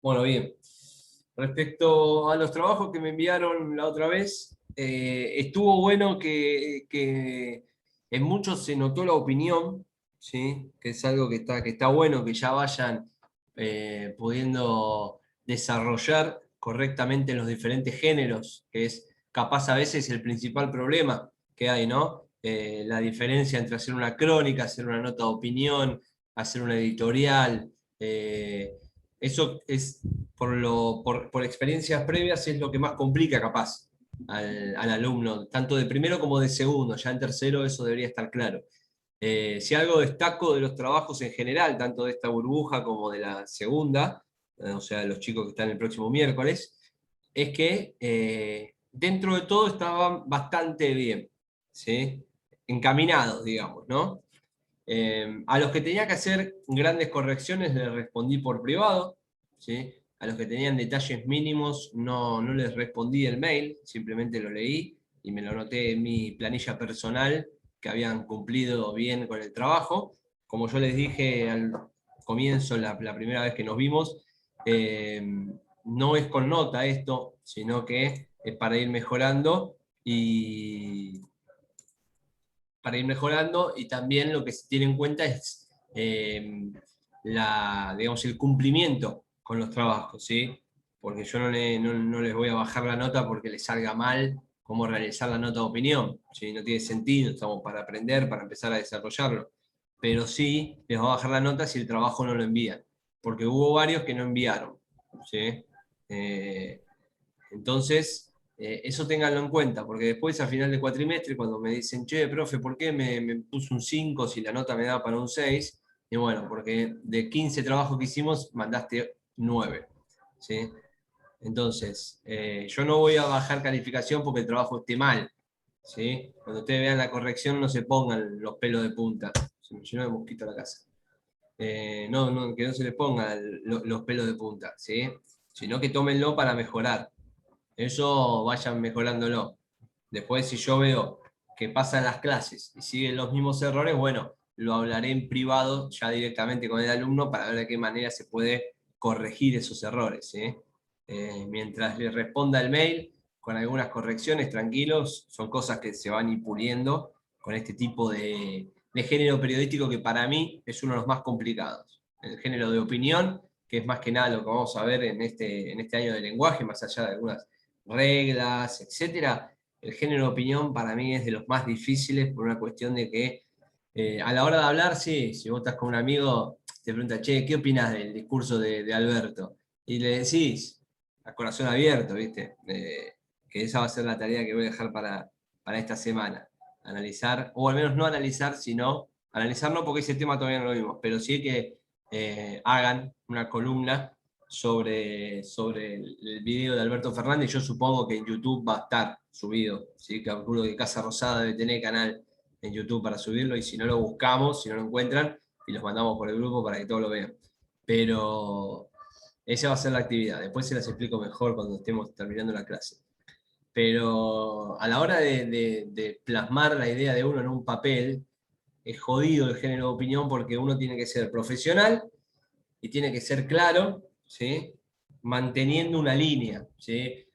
Bueno, bien. Respecto a los trabajos que me enviaron la otra vez, estuvo bueno que en muchos se notó la opinión, ¿sí? Que es algo que está bueno, que ya vayan pudiendo desarrollar correctamente los diferentes géneros, que es capaz a veces el principal problema que hay, ¿no? La diferencia entre hacer una crónica, hacer una nota de opinión, hacer una editorial. Eso es por experiencias previas es lo que más complica capaz al alumno, tanto de primero como de segundo, ya en tercero eso debería estar claro. Si algo destaco de los trabajos en general, tanto de esta burbuja como de la segunda, o sea, de los chicos que están el próximo miércoles, es que dentro de todo estaban bastante bien, ¿sí? Encaminados, digamos, ¿no? A los que tenía que hacer grandes correcciones les respondí por privado, ¿sí? A los que tenían detalles mínimos no les respondí el mail, simplemente lo leí y me lo anoté en mi planilla personal que habían cumplido bien con el trabajo. Como yo les dije al comienzo, la primera vez que nos vimos, eh, no es con nota esto, sino que es y, para ir mejorando y también lo que se tiene en cuenta es digamos, el cumplimiento con los trabajos, ¿sí? Porque yo no les voy a bajar la nota porque les salga mal cómo realizar la nota de opinión, ¿sí? No tiene sentido, estamos para aprender, para empezar a desarrollarlo. Pero sí les voy a bajar la nota si el trabajo no lo envían, porque hubo varios que no enviaron, ¿sí? Eh, entonces, eso ténganlo en cuenta, porque después a final de cuatrimestre, cuando me dicen, che, profe, ¿por qué me puso un 5 si la nota me da para un 6? Y bueno, porque de 15 trabajos que hicimos, mandaste 9, ¿sí? Entonces, yo no voy a bajar calificación porque el trabajo esté mal, ¿sí? Cuando ustedes vean la corrección, no se pongan los pelos de punta. Se me llenó de mosquito la casa. Que no se les pongan los pelos de punta, ¿sí? Sino que tómenlo para mejorar. Eso vayan mejorándolo. Después, si yo veo que pasan las clases y siguen los mismos errores, bueno, lo hablaré en privado ya directamente con el alumno para ver de qué manera se puede corregir esos errores, ¿sí? Mientras le responda el mail con algunas correcciones, tranquilos, son cosas que se van ir puliendo con este tipo de género periodístico que para mí es uno de los más complicados. El género de opinión, que es más que nada lo que vamos a ver en este año de lenguaje, más allá de algunas reglas, etcétera. El género de opinión para mí es de los más difíciles por una cuestión de que a la hora de hablar, sí, si vos estás con un amigo, te pregunta, che, ¿qué opinas del discurso de Alberto? Y le decís, a corazón abierto, ¿viste? Que esa va a ser la tarea que voy a dejar para esta semana. Analizar, o al menos no analizar, sino, analizar no porque ese tema todavía no lo vimos, pero sí que hagan una columna sobre el video de Alberto Fernández. Yo supongo que en YouTube va a estar subido, ¿sí? Calculo que Casa Rosada debe tener canal en YouTube para subirlo, y si no lo buscamos, si no lo encuentran, y los mandamos por el grupo para que todos lo vean. Pero esa va a ser la actividad. Después se las explico mejor cuando estemos terminando la clase. Pero a la hora de plasmar la idea de uno en un papel, es jodido el género de opinión porque uno tiene que ser profesional y tiene que ser claro, ¿sí? Manteniendo una línea, ¿sí?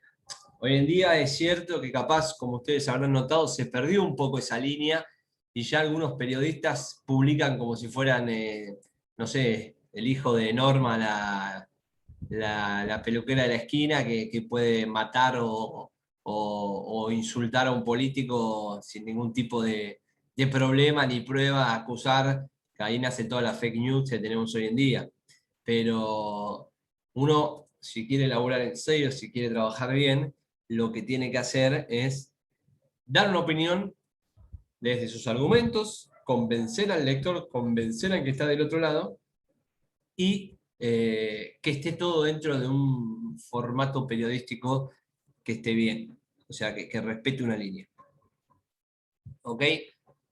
Hoy en día es cierto que capaz, como ustedes habrán notado, se perdió un poco esa línea y ya algunos periodistas publican como si fueran, no sé, el hijo de Norma, la peluquera de la esquina que puede matar o insultar a un político sin ningún tipo de problema ni prueba, acusar, que ahí nace toda la fake news que tenemos hoy en día. Pero uno, si quiere laburar en serio, si quiere trabajar bien, lo que tiene que hacer es dar una opinión desde sus argumentos, convencer al lector, convencer al que está del otro lado y que esté todo dentro de un formato periodístico que esté bien, o sea, que respete una línea. ¿Ok?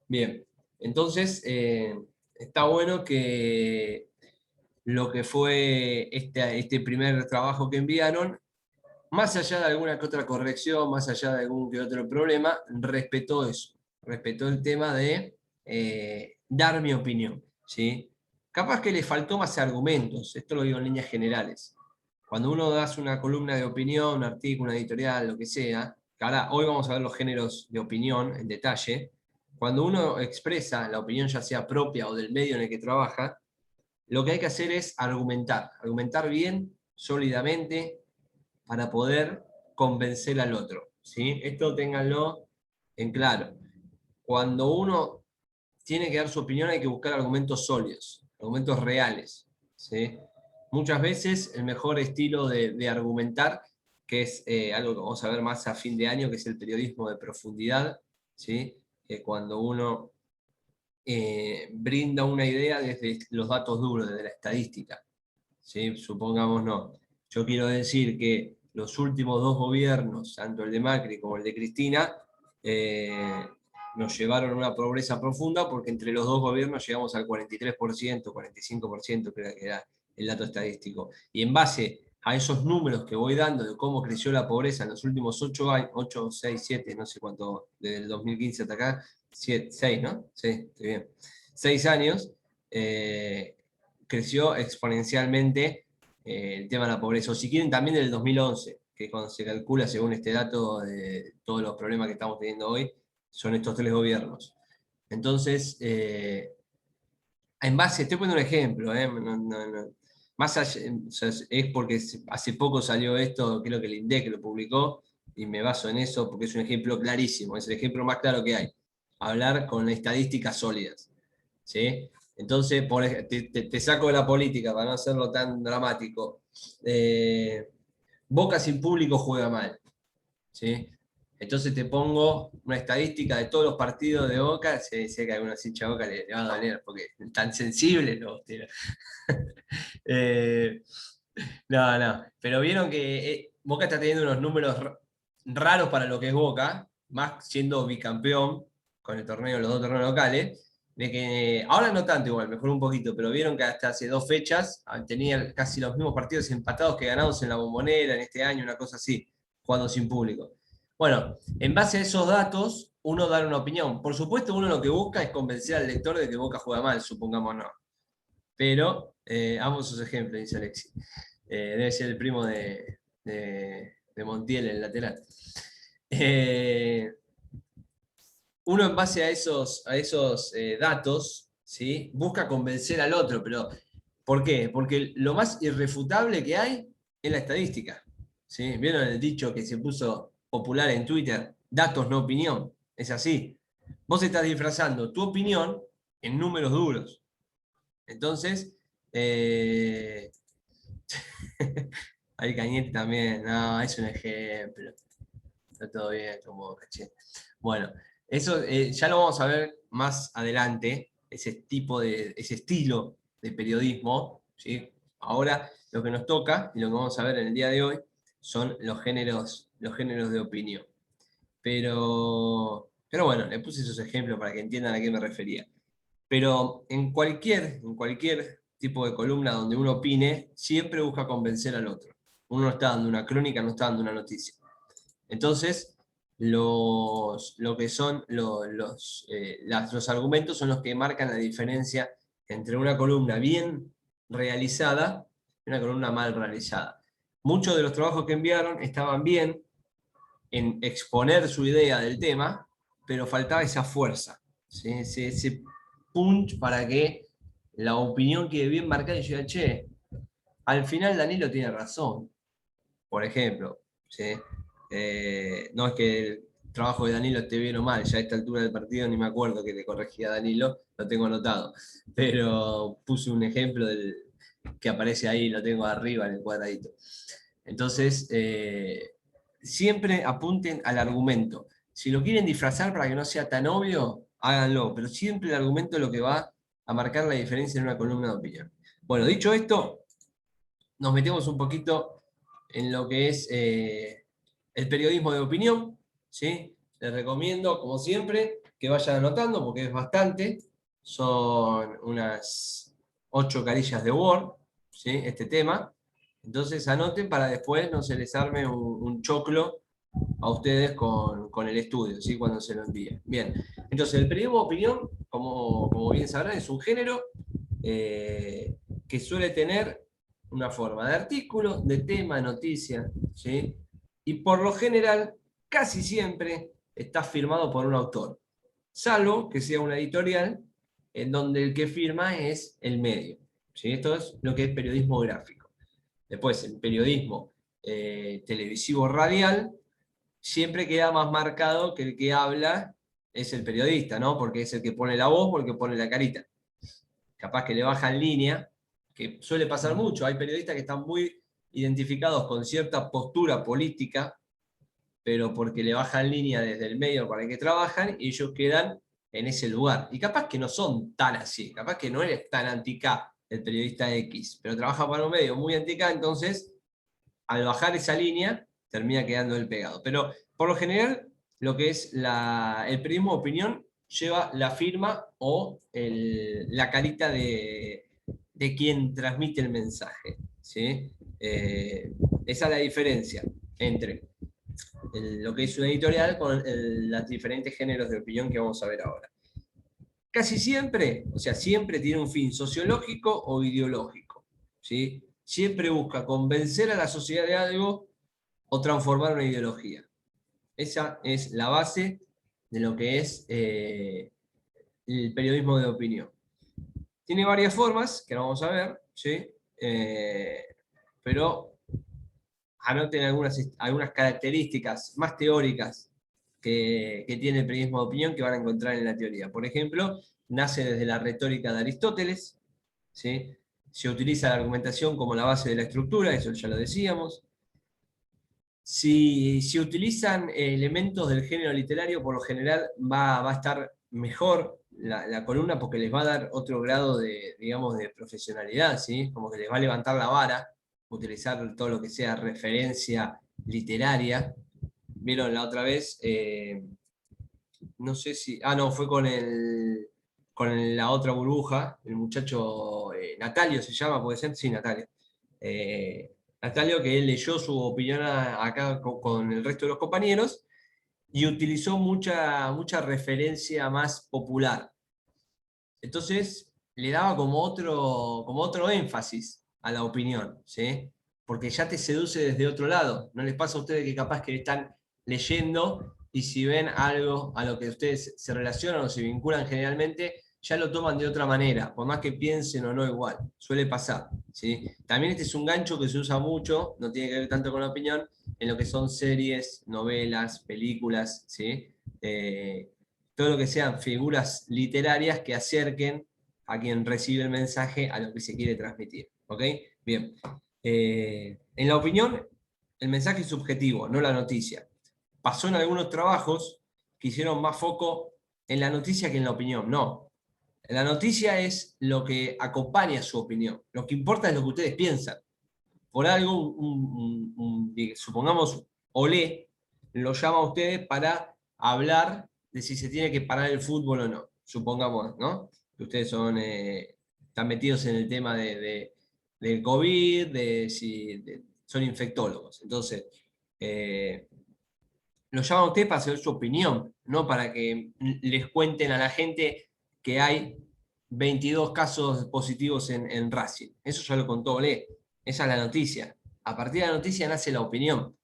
Bien, entonces está bueno que lo que fue este primer trabajo que enviaron, más allá de alguna que otra corrección, más allá de algún que otro problema, respetó eso, respetó el tema de dar mi opinión, ¿sí? Capaz que le faltó más argumentos, esto lo digo en líneas generales, cuando uno hace una columna de opinión, un artículo, una editorial, lo que sea, que ahora hoy vamos a ver los géneros de opinión en detalle, cuando uno expresa la opinión ya sea propia o del medio en el que trabaja, lo que hay que hacer es argumentar bien, sólidamente, para poder convencer al otro, ¿sí? Esto ténganlo en claro. Cuando uno tiene que dar su opinión hay que buscar argumentos sólidos, argumentos reales, ¿sí? Muchas veces el mejor estilo de argumentar, que es algo que vamos a ver más a fin de año, que es el periodismo de profundidad, ¿sí? Cuando uno brinda una idea desde los datos duros, desde la estadística, ¿sí? Supongamos no. Yo quiero decir que los últimos dos gobiernos, tanto el de Macri como el de Cristina, nos llevaron a una pobreza profunda porque entre los dos gobiernos llegamos al 43%, 45%, creo que era el dato estadístico. Y en base a esos números que voy dando de cómo creció la pobreza en los últimos 8 años, 8, 6, 7, no sé cuánto, desde el 2015 hasta acá, 7, 6, ¿no? Sí, estoy bien. 6 años, creció exponencialmente el tema de la pobreza. O si quieren, también del 2011, que cuando se calcula, según este dato, de todos los problemas que estamos teniendo hoy, son estos tres gobiernos. Entonces, en base, estoy poniendo un ejemplo, más allá, o sea, es porque hace poco salió esto, creo que el INDEC lo publicó, y me baso en eso porque es un ejemplo clarísimo, es el ejemplo más claro que hay. Hablar con estadísticas sólidas, ¿sí? Entonces, te saco de la política para no hacerlo tan dramático. Boca sin público juega mal, ¿sí? Entonces te pongo una estadística de todos los partidos de Boca, sé que a algunos hinchas de Boca le va a doler, porque tan sensibles los tiros. eh, no, pero vieron que Boca está teniendo unos números raros para lo que es Boca, más siendo bicampeón con el torneo, los dos torneos locales, de que ahora no tanto igual, mejoró un poquito, pero vieron que hasta hace 2 fechas tenían casi los mismos partidos empatados que ganados en la Bombonera en este año, una cosa así, jugando sin público. Bueno, en base a esos datos, uno da una opinión. Por supuesto, uno lo que busca es convencer al lector de que Boca juega mal, supongamos no. Pero, amo sus ejemplos, dice Alexis. Debe ser el primo de Montiel, el lateral. Uno en base a esos datos, ¿sí? Busca convencer al otro, pero ¿por qué? Porque lo más irrefutable que hay es la estadística, ¿sí? ¿Vieron el dicho que se puso popular en Twitter? Datos, no opinión. Es así. Vos estás disfrazando tu opinión en números duros. Entonces, ahí Cañete también, no, es un ejemplo. Está todo bien, como caché. Bueno, eso ya lo vamos a ver más adelante, ese estilo de periodismo, ¿sí? Ahora lo que nos toca y lo que vamos a ver en el día de hoy son los géneros de opinión. Pero bueno, le puse esos ejemplos para que entiendan a qué me refería. Pero en cualquier tipo de columna donde uno opine, siempre busca convencer al otro. Uno no está dando una crónica, no está dando una noticia. Entonces, lo que son los argumentos son los que marcan la diferencia entre una columna bien realizada y una columna mal realizada. Muchos de los trabajos que enviaron estaban bien en exponer su idea del tema, pero faltaba esa fuerza, ¿sí? Ese punch para que la opinión quede bien marcada y yo diga, che, al final Danilo tiene razón, por ejemplo, ¿sí? No es que el trabajo de Danilo esté bien o mal, ya a esta altura del partido ni me acuerdo que le corregía a Danilo, lo tengo anotado, pero puse un ejemplo que aparece ahí, lo tengo arriba en el cuadradito. Entonces, siempre apunten al argumento. Si lo quieren disfrazar para que no sea tan obvio, háganlo, pero siempre el argumento es lo que va a marcar la diferencia en una columna de opinión. Bueno, dicho esto, nos metemos un poquito en lo que es el periodismo de opinión, ¿sí? Les recomiendo, como siempre, que vayan anotando porque es bastante. Son unas 8 carillas de Word, ¿sí? Este tema. Entonces anoten para después no se les arme un choclo a ustedes con el estudio, ¿sí? Cuando se lo envíen. Bien, entonces el periodismo de opinión, como bien sabrán, es un género que suele tener una forma de artículo, de tema, noticia, ¿sí? Y por lo general, casi siempre está firmado por un autor, salvo que sea una editorial en donde el que firma es el medio, ¿sí? Esto es lo que es periodismo gráfico. Después, en periodismo televisivo radial, siempre queda más marcado que el que habla es el periodista, ¿no? Porque es el que pone la voz o el que pone la carita. Capaz que le bajan línea, que suele pasar mucho. Hay periodistas que están muy identificados con cierta postura política, pero porque le bajan línea desde el medio para el que trabajan y ellos quedan en ese lugar. Y capaz que no son tan así, capaz que no eres tan anti-K el periodista X, pero trabaja para un medio muy anti-K, entonces al bajar esa línea termina quedando el pegado. Pero por lo general, lo que es el periodismo de opinión lleva la firma o la carita de quien transmite el mensaje. ¿Sí? Esa es la diferencia entre lo que es una editorial con los diferentes géneros de opinión que vamos a ver ahora. Casi siempre, o sea, siempre tiene un fin sociológico o ideológico. ¿Sí? Siempre busca convencer a la sociedad de algo o transformar una ideología. Esa es la base de lo que es el periodismo de opinión. Tiene varias formas, que vamos a ver, ¿sí? Pero anoten algunas características más teóricas que tiene el periodismo de opinión que van a encontrar en la teoría. Por ejemplo, nace desde la retórica de Aristóteles, ¿sí? Se utiliza la argumentación como la base de la estructura, eso ya lo decíamos. Si utilizan elementos del género literario, por lo general va a estar mejor la columna porque les va a dar otro grado de, digamos, de profesionalidad, ¿sí? Como que les va a levantar la vara, utilizar todo lo que sea referencia literaria. Vieron la otra vez, no sé si, no, fue con la otra burbuja, el muchacho Natalio se llama, puede ser, sí, Natalio. Natalio, que él leyó su opinión acá con el resto de los compañeros y utilizó mucha referencia más popular. Entonces, le daba como otro énfasis a la opinión, ¿sí? Porque ya te seduce desde otro lado. ¿No les pasa a ustedes que capaz que están leyendo y si ven algo a lo que ustedes se relacionan o se vinculan generalmente, ya lo toman de otra manera, por más que piensen o no igual? Suele pasar, ¿sí? También este es un gancho que se usa mucho, no tiene que ver tanto con la opinión, en lo que son series, novelas, películas, ¿sí? Todo lo que sean figuras literarias que acerquen a quien recibe el mensaje a lo que se quiere transmitir. ¿Ok? Bien. En la opinión, el mensaje es subjetivo, no la noticia. Pasó en algunos trabajos que hicieron más foco en la noticia que en la opinión. No. La noticia es lo que acompaña su opinión. Lo que importa es lo que ustedes piensan. Por algo, supongamos, Olé lo llama a ustedes para hablar de si se tiene que parar el fútbol o no. Supongamos, ¿no? Que ustedes están metidos en el tema del COVID, son infectólogos. Entonces, lo llaman a ustedes para hacer su opinión, no para que les cuenten a la gente que hay 22 casos positivos en Racing. Eso ya lo contó Olé. Esa es la noticia. A partir de la noticia nace la opinión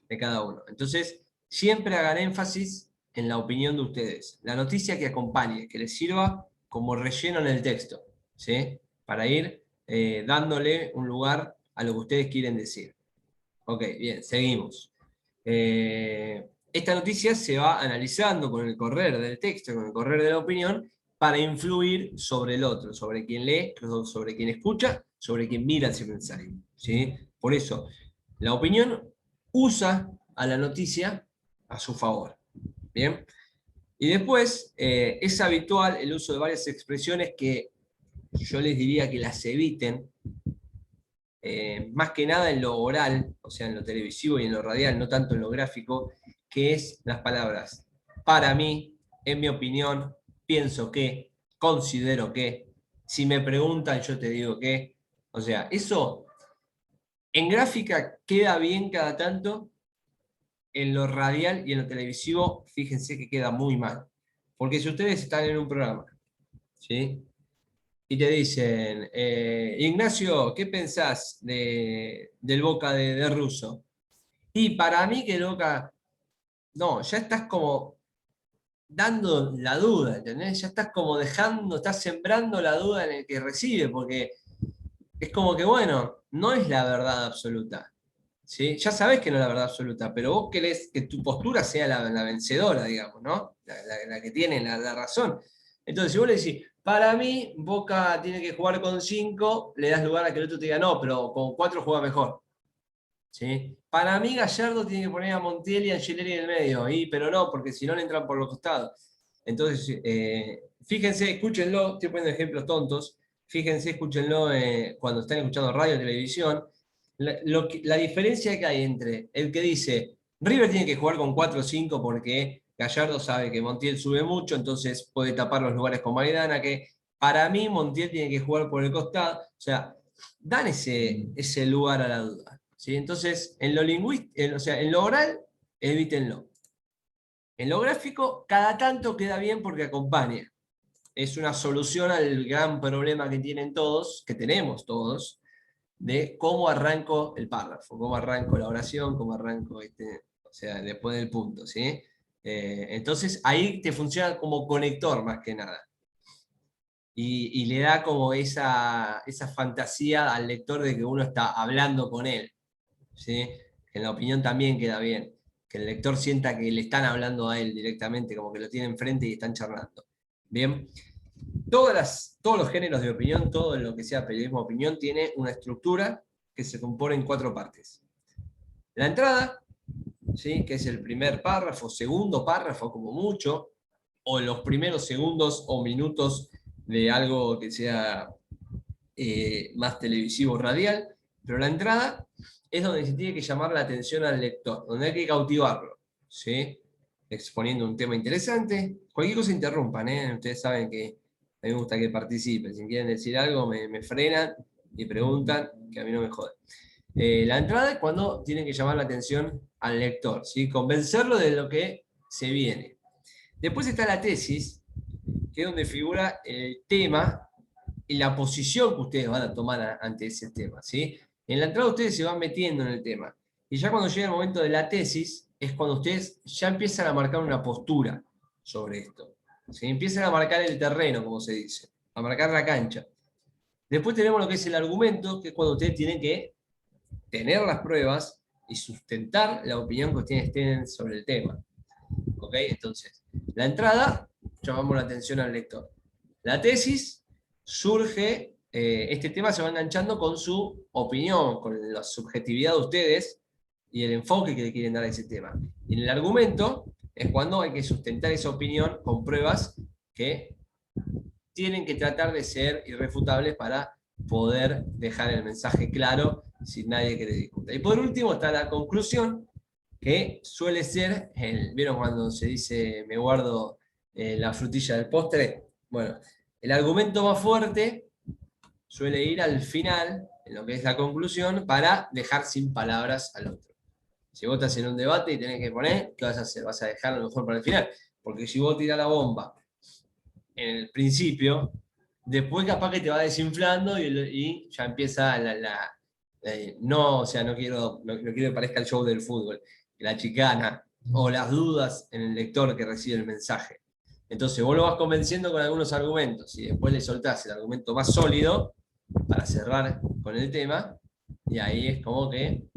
de cada uno. Entonces, siempre hagan énfasis en la opinión de ustedes. La noticia que acompañe, que les sirva como relleno en el texto, ¿sí? Para ir dándole un lugar a lo que ustedes quieren decir. Ok, bien, seguimos. Esta noticia se va analizando con el correr del texto, con el correr de la opinión, para influir sobre el otro, sobre quien lee, sobre quien escucha, sobre quien mira ese mensaje, ¿sí? Por eso, la opinión usa a la noticia a su favor. ¿Bien? Y después es habitual el uso de varias expresiones que yo les diría que las eviten, más que nada en lo oral, o sea, en lo televisivo y en lo radial, no tanto en lo gráfico, que es las palabras para mí, en mi opinión, pienso que, considero que, si me preguntan yo te digo que, o sea, eso en gráfica queda bien cada tanto, en lo radial y en lo televisivo, fíjense que queda muy mal. Porque si ustedes están en un programa, ¿sí? y te dicen, Ignacio, ¿qué pensás del Boca de Russo? Y para mí que el Boca, no, ya estás como dando la duda, ¿entendés? Ya estás como dejando, estás sembrando la duda en el que recibe, porque es como que, bueno, no es la verdad absoluta, ¿sí? Ya sabés que no es la verdad absoluta, pero vos querés que tu postura sea la vencedora, digamos, ¿no? La que tiene la razón. Entonces, si vos le decís, para mí, Boca tiene que jugar con 5, le das lugar a que el otro te diga, no, pero con 4 juega mejor. ¿Sí? Para mí, Gallardo tiene que poner a Montiel y a Angileri en el medio, pero no, porque si no le entran por los costados. Entonces, fíjense, escúchenlo, estoy poniendo ejemplos tontos, fíjense, escúchenlo cuando están escuchando radio o televisión, la diferencia que hay entre el que dice River tiene que jugar con 4 o 5 porque Gallardo sabe que Montiel sube mucho, entonces puede tapar los lugares con Maidana, que para mí Montiel tiene que jugar por el costado, o sea, dan ese lugar a la duda. ¿Sí? Entonces, en lo lingüístico, o sea, en lo oral, evítenlo. En lo gráfico, cada tanto queda bien porque acompaña. Es una solución al gran problema que tienen todos, que tenemos todos, de cómo arranco el párrafo, cómo arranco la oración, cómo arranco, o sea, después del punto, ¿sí? Entonces, ahí te funciona como conector más que nada. Y le da como esa fantasía al lector de que uno está hablando con él, ¿sí? En la opinión también queda bien, que el lector sienta que le están hablando a él directamente, como que lo tiene enfrente y están charlando. Bien, todos los géneros de opinión, todo lo que sea periodismo de opinión, tiene una estructura que se compone en 4 partes. La entrada, ¿sí? Que es el primer párrafo, segundo párrafo como mucho, o los primeros segundos o minutos de algo que sea más televisivo radial, pero la entrada es donde se tiene que llamar la atención al lector, donde hay que cautivarlo, ¿sí? Exponiendo un tema interesante. Cualquier cosa interrumpan, ¿eh? Ustedes saben que a mí me gusta que participen. Si quieren decir algo, me frenan y preguntan, que a mí no me joden. La entrada es cuando tienen que llamar la atención al lector, ¿sí? Convencerlo de lo que se viene. Después está la tesis, que es donde figura el tema y la posición que ustedes van a tomar ante ese tema, ¿sí? En la entrada ustedes se van metiendo en el tema. Y ya cuando llega el momento de la tesis, es cuando ustedes ya empiezan a marcar una postura sobre esto. ¿Sí? Empiezan a marcar el terreno, como se dice, a marcar la cancha. Después tenemos lo que es el argumento, que es cuando ustedes tienen que tener las pruebas y sustentar la opinión que ustedes tienen sobre el tema. ¿Ok? Entonces, la entrada, llamamos la atención al lector. La tesis surge, este tema se va enganchando con su opinión, con la subjetividad de ustedes y el enfoque que le quieren dar a ese tema. Y en el argumento es cuando hay que sustentar esa opinión con pruebas que tienen que tratar de ser irrefutables para poder dejar el mensaje claro sin nadie que le discuta. Y por último está la conclusión, que suele ser, ¿vieron cuando se dice me guardo la frutilla del postre? Bueno, el argumento más fuerte suele ir al final, en lo que es la conclusión, para dejar sin palabras al otro. Si vos estás en un debate y tenés que poner, ¿qué vas a hacer? Vas a dejar lo mejor para el final. Porque si vos tirás la bomba en el principio, después capaz que te va desinflando y ya empieza no, o sea, no quiero que parezca el show del fútbol, la chicana o las dudas en el lector que recibe el mensaje. Entonces vos lo vas convenciendo con algunos argumentos y después le soltás el argumento más sólido para cerrar con el tema y ahí es como que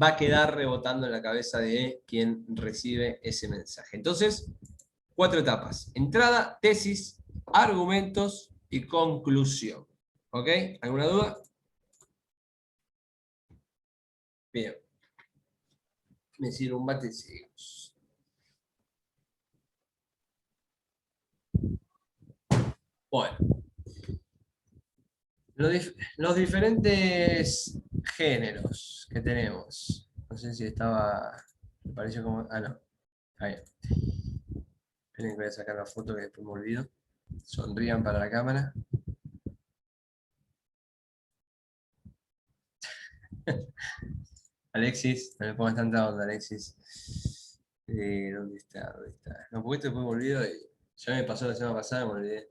va a quedar rebotando en la cabeza de quien recibe ese mensaje. Entonces, 4 etapas: entrada, tesis, argumentos y conclusión. ¿Ok? ¿Alguna duda? Bien. Me sirve un mate y seguimos. Bueno, los diferentes géneros que tenemos. No sé si estaba. Me pareció como. Ah, no. Ahí. Esperen que voy a sacar la foto que después me olvido. Sonrían para la cámara. Alexis, no me pongas tanta onda, Alexis. ¿Dónde está? ¿Dónde está? No, porque después me olvido y ya me pasó la semana pasada, me olvidé.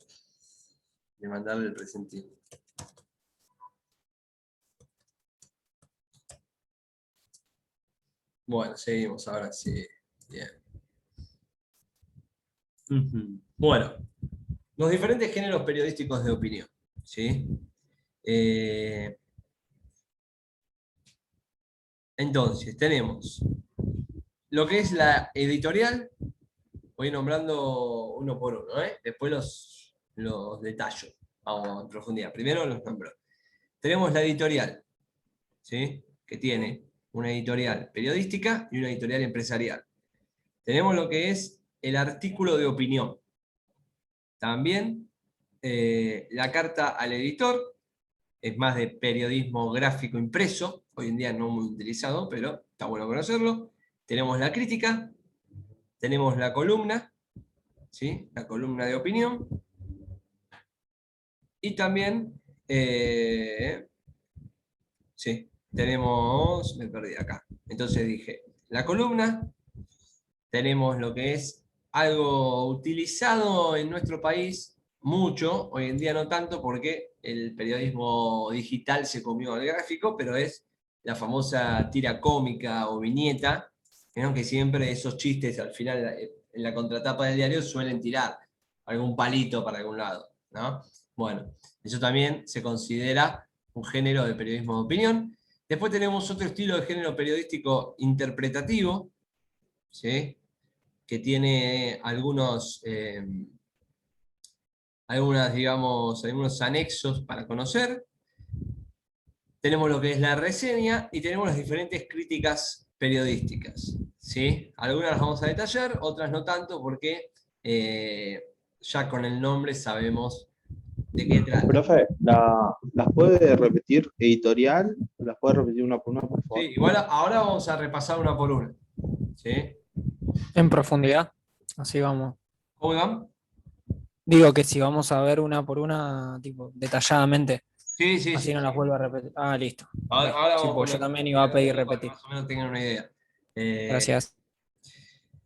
de mandarle el presentismo. Bueno, seguimos ahora sí. Bien. Bueno, los diferentes géneros periodísticos de opinión. ¿Sí? Entonces, tenemos lo que es la editorial. Voy nombrando uno por uno, ¿eh? Después los detallo. Vamos en profundidad. Primero los nombro. Tenemos la editorial, ¿sí? Que tiene una editorial periodística y una editorial empresarial. Tenemos lo que es el artículo de opinión. También la carta al editor, es más de periodismo gráfico impreso, hoy en día no muy utilizado, pero está bueno conocerlo. Tenemos la crítica, tenemos la columna, ¿sí? La columna de opinión, y también, sí, tenemos, me perdí acá, entonces dije, la columna, tenemos lo que es algo utilizado en nuestro país mucho, hoy en día no tanto porque el periodismo digital se comió al gráfico, pero es la famosa tira cómica o viñeta, ¿no? Que siempre esos chistes al final en la contratapa del diario suelen tirar algún palito para algún lado, ¿no? Bueno, eso también se considera un género de periodismo de opinión. Después tenemos otro estilo de género periodístico interpretativo, ¿sí? Que tiene digamos, algunos anexos para conocer. Tenemos lo que es la reseña y tenemos las diferentes críticas periodísticas, ¿sí? Algunas las vamos a detallar, otras no tanto porque ya con el nombre sabemos de qué trata. Profe, ¿las puede repetir editorial? ¿Las puede repetir una por una, por Sí, favor? igual ahora vamos a repasar una por una, ¿sí? En profundidad. Así vamos. ¿Cómo van? Digo que si vamos a ver una por una, tipo, detalladamente, Sí, sí, así sí. no las vuelvo a repetir. Ah, listo. Ahora, Ok. ahora Sí, vamos pues con yo la también iba a pedir para que repetir. más o menos tengan una idea. Gracias.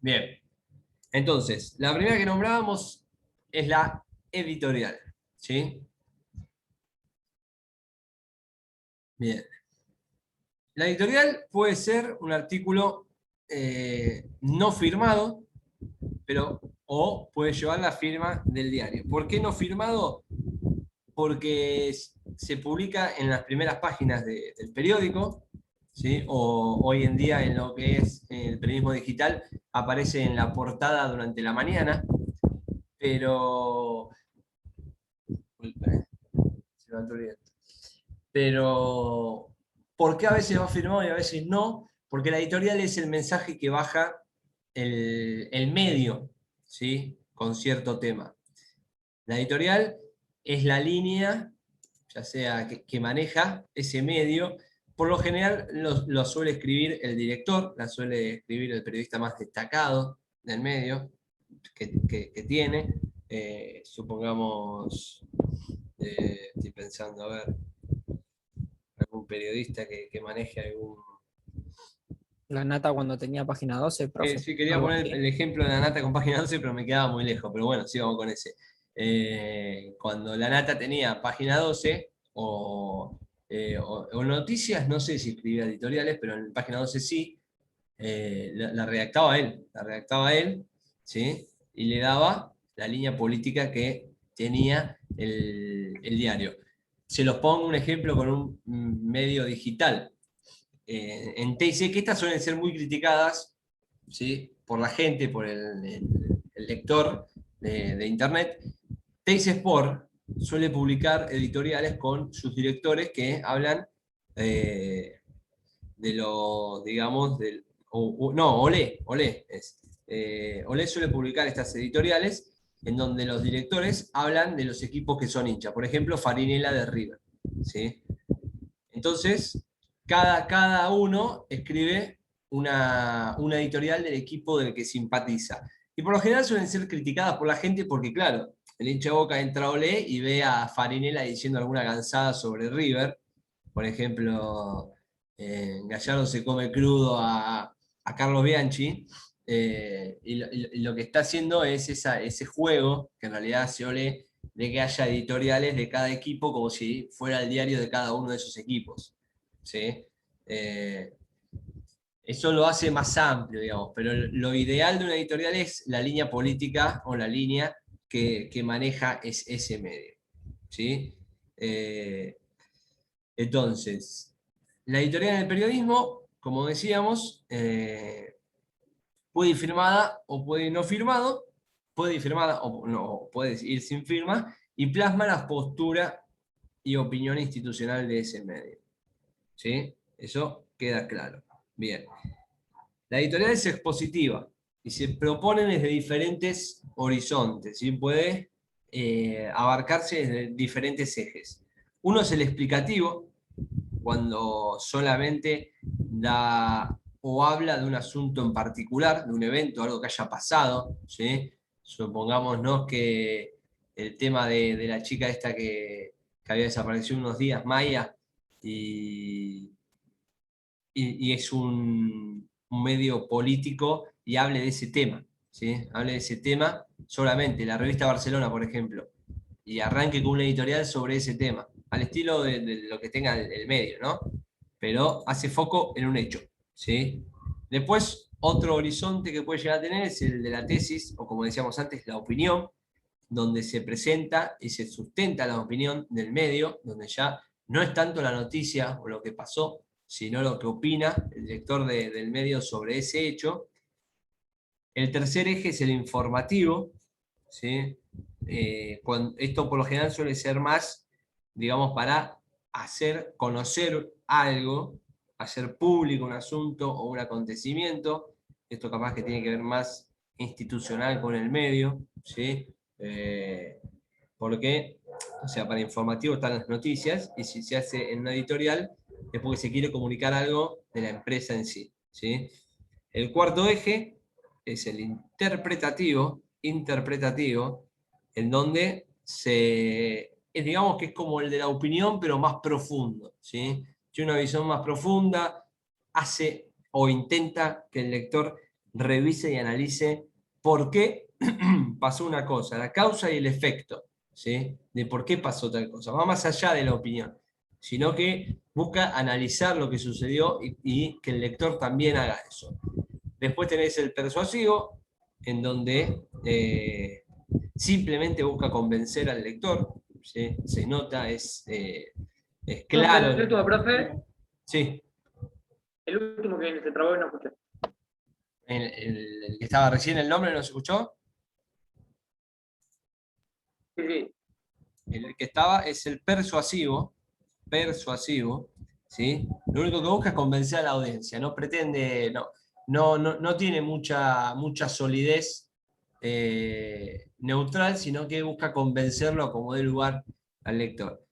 Bien. Entonces, la primera que nombrábamos es la editorial, ¿sí? Bien. La editorial puede ser un artículo no firmado, o puede llevar la firma del diario. ¿Por qué no firmado? Porque se publica en las primeras páginas del periódico, ¿sí? O hoy en día en lo que es el periodismo digital aparece en la portada durante la mañana, pero... Se levantó el viento. Pero, ¿por qué a veces va firmado y a veces no? Porque la editorial es el mensaje que baja el medio, ¿sí? Con cierto tema. La editorial es la línea, ya sea que maneja ese medio. Por lo general lo suele escribir el director, la suele escribir el periodista más destacado del medio que tiene. Supongamos, estoy pensando, a ver, algún periodista que maneje algún... La nata cuando tenía página 12, profe. Sí, quería Algo poner así. el ejemplo de la nata con página 12, pero me quedaba muy lejos. Pero bueno, sí, vamos con ese. Cuando la nata tenía página 12, o noticias, no sé si escribía editoriales, pero en página 12 sí, la redactaba él, ¿sí? Y le daba la línea política que tenía el diario. Se los pongo un ejemplo con un medio digital. En TIC, que estas suelen ser muy criticadas, ¿sí? Por la gente, por el lector de Internet. TIC Sport suele publicar editoriales con sus directores que hablan de lo, digamos, no, Olé es. Olé suele publicar estas editoriales en donde los directores hablan de los equipos que son hinchas. Por ejemplo, Farinella de River, ¿sí? Entonces, cada uno escribe una editorial del equipo del que simpatiza. Y por lo general suelen ser criticadas por la gente porque, claro, el hincha de Boca entra a Olé y ve a Farinella diciendo alguna cansada sobre River. Por ejemplo, Gallardo se come crudo a Carlos Bianchi. Y lo que está haciendo es ese juego que en realidad hace Olé de que haya editoriales de cada equipo como si fuera el diario de cada uno de esos equipos. ¿Sí? Eso lo hace más amplio, digamos, pero lo ideal de una editorial es la línea política o la línea que maneja ese medio. ¿Sí? Entonces, la editorial en el periodismo, como decíamos, puede ir firmada o puede ir no firmado, puede ir firmada o no, puede ir sin firma, y plasma la postura y opinión institucional de ese medio. ¿Sí? Eso queda claro. Bien. La editorial es expositiva y se propone desde diferentes horizontes, ¿sí? Puede abarcarse desde diferentes ejes. Uno es el explicativo, cuando solamente da o habla de un asunto en particular, de un evento, algo que haya pasado, ¿sí? Supongámonos que el tema de la chica esta que había desaparecido unos días, Maya, y es un medio político y hable de ese tema, ¿sí? Hable de ese tema solamente, la revista Barcelona, por ejemplo, y arranque con una editorial sobre ese tema, al estilo de lo que tenga el medio, ¿no? Pero hace foco en un hecho, ¿sí? Después, otro horizonte que puede llegar a tener es el de la tesis, o como decíamos antes, la opinión, donde se presenta y se sustenta la opinión del medio, donde ya no es tanto la noticia o lo que pasó, sino lo que opina el lector del medio sobre ese hecho. El tercer eje es el informativo, ¿sí? Esto por lo general suele ser más, digamos, para hacer conocer algo, hacer público un asunto o un acontecimiento. Esto capaz que tiene que ver más institucional con el medio, ¿sí? Porque, o sea, para informativo están las noticias, y si se hace en una editorial es porque se quiere comunicar algo de la empresa en sí, ¿sí? El cuarto eje es el interpretativo, en donde digamos que es como el de la opinión, pero más profundo, ¿sí? Tiene una visión más profunda, hace o intenta que el lector revise y analice por qué pasó una cosa, la causa y el efecto, ¿sí? De por qué pasó tal cosa. Va más allá de la opinión, sino que busca analizar lo que sucedió y que el lector también haga eso. Después tenés el persuasivo, en donde simplemente busca convencer al lector, ¿sí? Se nota, es claro. ¿El último, profe? Sí. El último que se trabó y no escuché. El que estaba recién, el nombre, ¿no se escuchó? Sí, sí. El que estaba es el persuasivo, ¿sí? Lo único que busca es convencer a la audiencia, no pretende, no tiene mucha solidez neutral, sino que busca convencerlo como dé lugar al lector.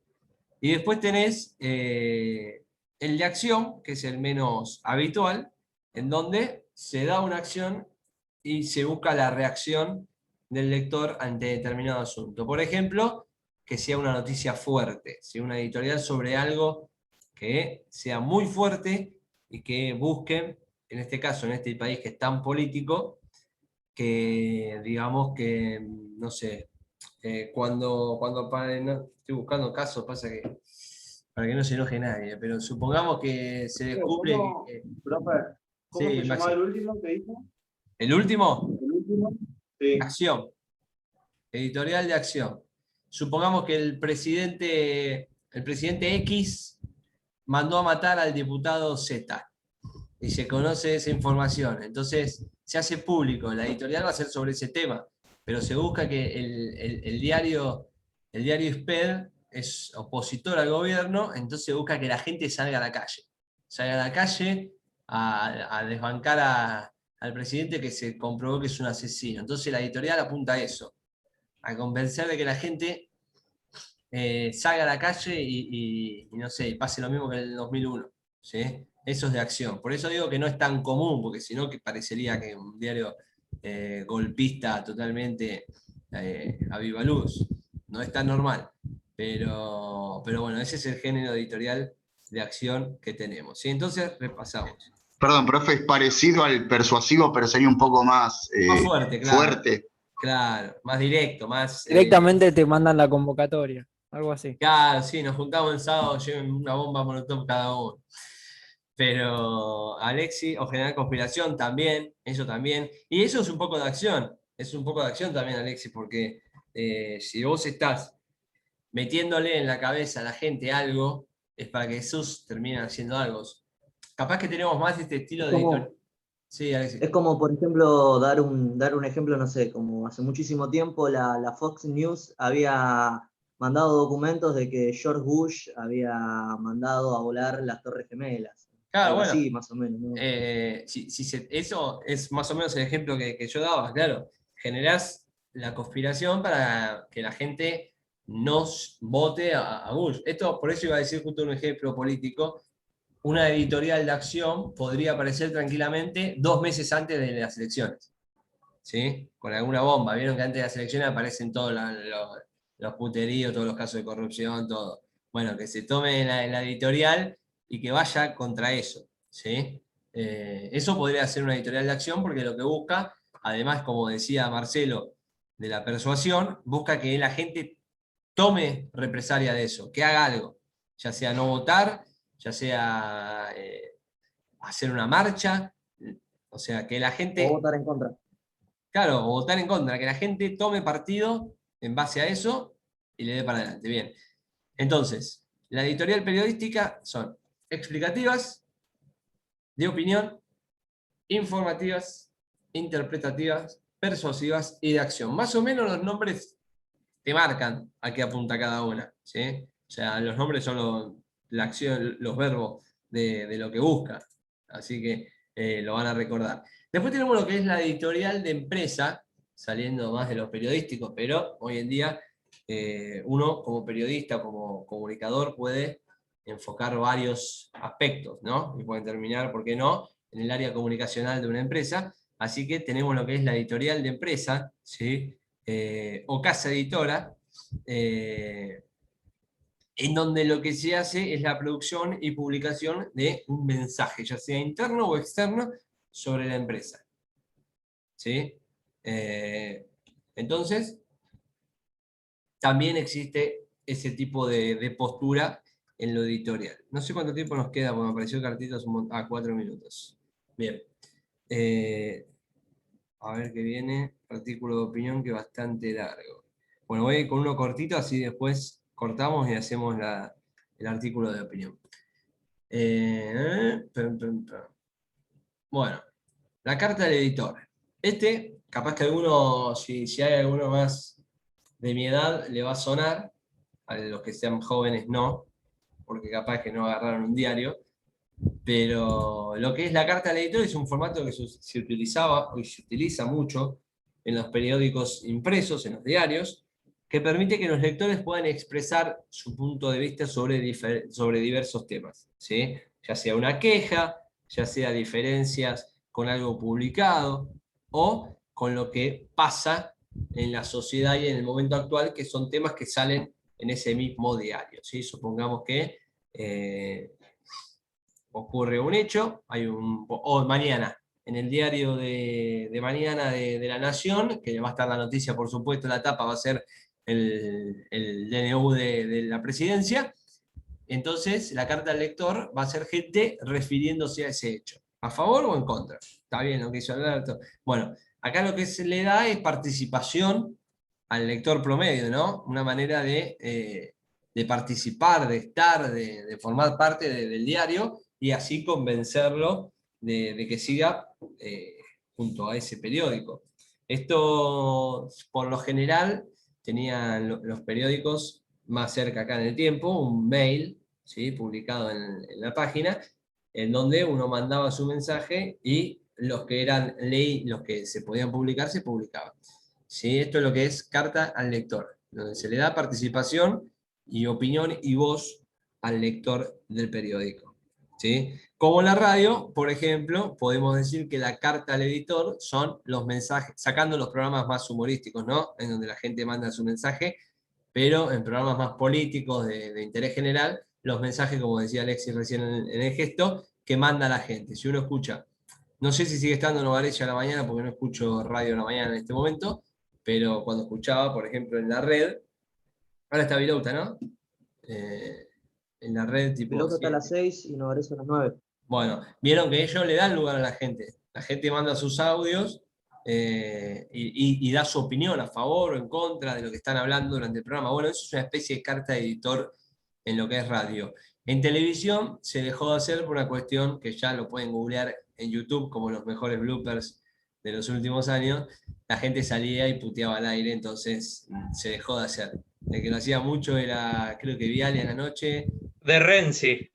Y después tenés el de acción, que es el menos habitual, en donde se da una acción y se busca la reacción del lector ante determinado asunto. Por ejemplo, que sea una noticia fuerte, sea una editorial sobre algo que sea muy fuerte y que busquen, en este caso, en este país que es tan político, que digamos que, no sé, no, estoy buscando casos, pasa que para que no se enoje nadie, pero supongamos que se descubre Profe, ¿cómo sí, se llamaba Maxi. el último que dijo? ¿El último? ¿El último? Sí. Acción, editorial de acción. Supongamos que el presidente X mandó a matar al diputado Z y se conoce esa información. Entonces se hace público, la editorial va a ser sobre ese tema, pero se busca que el diario ISPED es opositor al gobierno, entonces se busca que la gente salga a la calle a desbancar al presidente que se comprobó que es un asesino. Entonces la editorial apunta a eso, a convencer de que la gente salga a la calle y no sé, pase lo mismo que en el 2001, ¿sí? Eso es de acción. Por eso digo que no es tan común, porque si no que parecería que un diario golpista totalmente a viva luz. No es tan normal. Pero bueno, ese es el género editorial de acción que tenemos, ¿sí? Entonces repasamos. Perdón, profe, es parecido al persuasivo, pero sería un poco más Más fuerte, claro. fuerte. Claro, más directo, más... Directamente te mandan la convocatoria, algo así. claro, sí, nos juntamos el sábado, lleven una bomba molotov cada uno. Pero Alexi, o generar conspiración también, eso también. Y eso es un poco de acción, es un poco de acción también, Alexi, porque si vos estás metiéndole en la cabeza a la gente algo, es para que esos terminen haciendo algo. Capaz que tenemos más este estilo Es de editorial. como, Sí, Alexi. es como, por ejemplo, dar un ejemplo, no sé, como hace muchísimo tiempo la Fox News había mandado documentos de que George Bush había mandado a volar las Torres Gemelas. Claro, Algo bueno, así, más o menos, ¿no? eso es más o menos el ejemplo que yo daba, claro. Generás la conspiración para que la gente nos vote a Bush. Esto, por eso iba a decir justo un ejemplo político. Una editorial de acción podría aparecer tranquilamente 2 meses antes de las elecciones, ¿sí? Con alguna bomba. Vieron que antes de las elecciones aparecen todos los puteríos, todos los casos de corrupción, todo. Bueno, que se tome la editorial y que vaya contra eso, ¿sí? Eso podría ser una editorial de acción porque lo que busca, además, como decía Marcelo, de la persuasión, busca que la gente tome represalia de eso, que haga algo, ya sea no votar, ya sea hacer una marcha, o sea, que la O gente, votar en contra. claro, o votar en contra, que la gente tome partido en base a eso y le dé para adelante. Bien, entonces, la editorial periodística son explicativas, de opinión, informativas, interpretativas, persuasivas y de acción. Más o menos los nombres te marcan a qué apunta cada una, ¿sí? O sea, los nombres son la acción, los verbos de lo que busca. Así que lo van a recordar. Después tenemos lo que es la editorial de empresa, saliendo más de los periodísticos, pero hoy en día uno como periodista, como comunicador, puede enfocar varios aspectos, ¿no? Y pueden terminar, ¿por qué no?, en el área comunicacional de una empresa. Así que tenemos lo que es la editorial de empresa, ¿sí? O casa editora, en donde lo que se hace es la producción y publicación de un mensaje, ya sea interno o externo, sobre la empresa. ¿Sí? Entonces, también existe ese tipo de postura en lo editorial. No sé cuánto tiempo nos queda, porque me apareció cartitos a 4 minutos. Bien. A ver qué viene. Artículo de opinión que es bastante largo. Bueno, voy con uno cortito, así después cortamos y hacemos el artículo de opinión. Bueno, la carta del editor. Capaz que alguno, si hay alguno más de mi edad, le va a sonar. A los que sean jóvenes no, porque capaz que no agarraron un diario. Pero lo que es la carta al editor es un formato que se utilizaba y se utiliza mucho en los periódicos impresos, en los diarios, que permite que los lectores puedan expresar su punto de vista sobre diversos temas, ¿sí? Ya sea una queja, ya sea diferencias con algo publicado o con lo que pasa en la sociedad y en el momento actual, que son temas que salen en ese mismo diario, ¿sí? Supongamos que ocurre un hecho, o mañana, en el diario de mañana de La Nación, que va a estar la noticia, por supuesto, la tapa va a ser el DNU de la presidencia. Entonces, la carta al lector va a ser gente refiriéndose a ese hecho. ¿A favor o en contra? Está bien lo que hizo Alberto. Bueno, acá lo que se le da es participación al lector promedio, ¿no? Una manera de participar, de estar, de formar parte del diario y así convencerlo de que siga junto a ese periódico. Esto, por lo general, tenían los periódicos más cerca acá en el tiempo, un mail, ¿sí?, publicado en la página, en donde uno mandaba su mensaje y los que eran ley, los que se podían publicar, se publicaban. ¿Sí? Esto es lo que es carta al lector, donde se le da participación y opinión y voz al lector del periódico. ¿Sí? Como en la radio, por ejemplo, podemos decir que la carta al editor son los mensajes, sacando los programas más humorísticos, ¿no?, en donde la gente manda su mensaje, pero en programas más políticos, de interés general, los mensajes, como decía Alexis recién en el gesto, que manda la gente. Si uno escucha, no sé si sigue estando Novarella a la mañana, porque no escucho radio a la mañana en este momento, pero cuando escuchaba, por ejemplo, en la red, ahora está Vilouta, ¿no? En la red tipo... Piloto está a 7. las 6 y Novarezo a las 9. Bueno, vieron que ellos le dan lugar a la gente. La gente manda sus audios y da su opinión a favor o en contra de lo que están hablando durante el programa. Bueno, eso es una especie de carta de editor en lo que es radio. En televisión se dejó de hacer por una cuestión que ya lo pueden googlear en YouTube como los mejores bloopers de los últimos años. La gente salía y puteaba al aire, entonces se dejó de hacer. El que lo hacía mucho era, creo que Viale a la noche. De Renzi.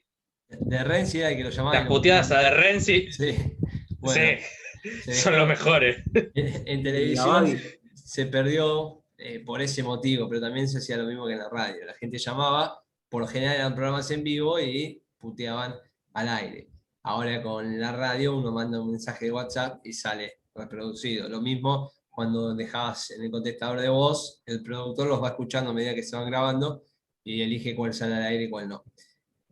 De Renzi era el que lo llamaba. Las puteadas a de Renzi, Sí, bueno, sí, son los mejores. en Y televisión Gaby. se perdió por ese motivo, pero también se hacía lo mismo que en la radio. La gente llamaba, por lo general eran programas en vivo y puteaban al aire. Ahora con la radio uno manda un mensaje de WhatsApp y sale reproducido. Lo mismo cuando dejabas en el contestador de voz, el productor los va escuchando a medida que se van grabando y elige cuál sale al aire y cuál no.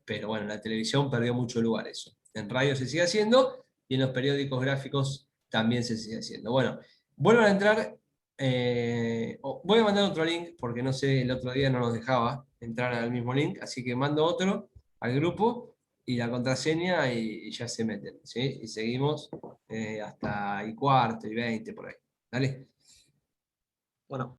Pero bueno, en la televisión perdió mucho lugar eso. En radio se sigue haciendo y en los periódicos gráficos también se sigue haciendo. Bueno, vuelvan a entrar. Voy a mandar otro link porque no sé, el otro día no nos dejaba entrar al mismo link, así que mando otro al grupo y la contraseña y ya se meten, ¿sí? Y seguimos hasta y cuarto y 20 por ahí. Dale. Bueno.